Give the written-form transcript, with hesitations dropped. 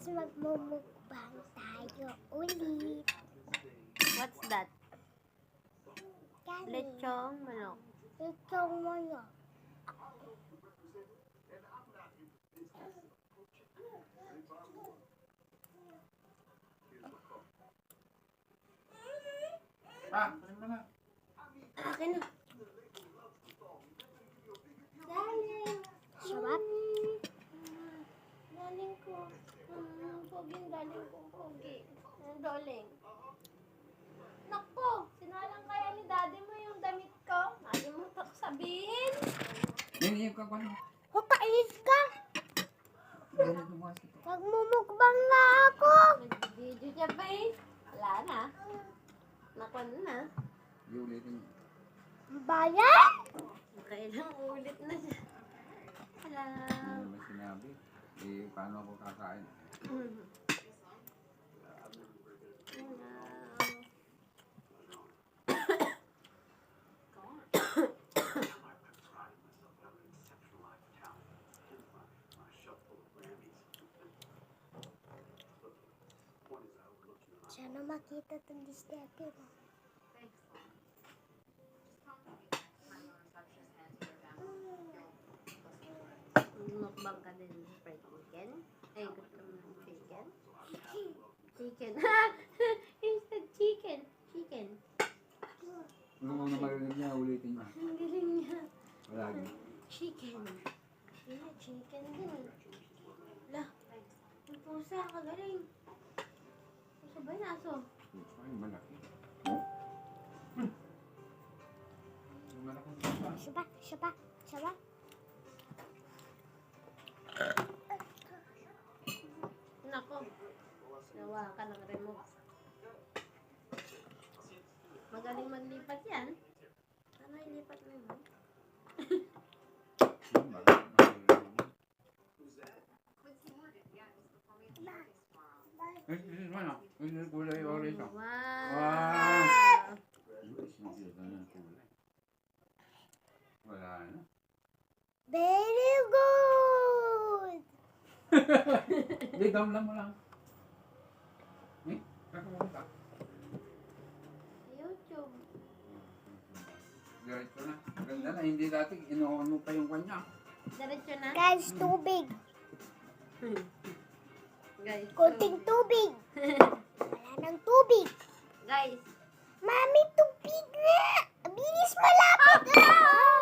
magmumukbang tayo ulit. What's that? Kami. Lechong manok. Lechong manok. Ano mo na? Akin na. Galing. Sarap. Galing ko. Pogi, galing ko. Pogi. Ang doling. Naku! Sinalang kaya ni daddy mo yung damit ko? Nakalimutan ko sabihin. Yan ka pa. Hukainis ka. Ganun mo kasi ito. Magmumukbang na ako. Nag-video siya pa eh. Wala na. Naku na. Hindi ulitin. Bayan? Kailang ulit na siya. Wala. Hindi naman sinabi. Eh, paano ako kakain? Sana makita itong diskete. Mukbang ka din ng fried chicken. Ay, gusto mo ng chicken? Chicken. It's the chicken. Chicken. Ano mo na marinig niya, ulitin niya. Ang galing niya. Lagi. Chicken. Yeah, chicken din. Lah, ang pusa, kagaling. Pusa ba yung aso? Ay, malaki. Malaki. Siya ba? Nako. Nawa ka ng remote. Magaling maglipat yan. Ano ilipat mo yun? Eh, mana? Ini kulay orange. Wow! Wow! Wala na. Very good. Hindi, gamlang mo lang. Eh, kakamuha ka. YouTube. Diretso na. Ganda na, hindi dati ino-ano pa yung kanya. Diretso na? Guys, tubig. Guys. Kunting tubig. Wala ng tubig. Guys. Mami, tubig na. Bilis, malapit na.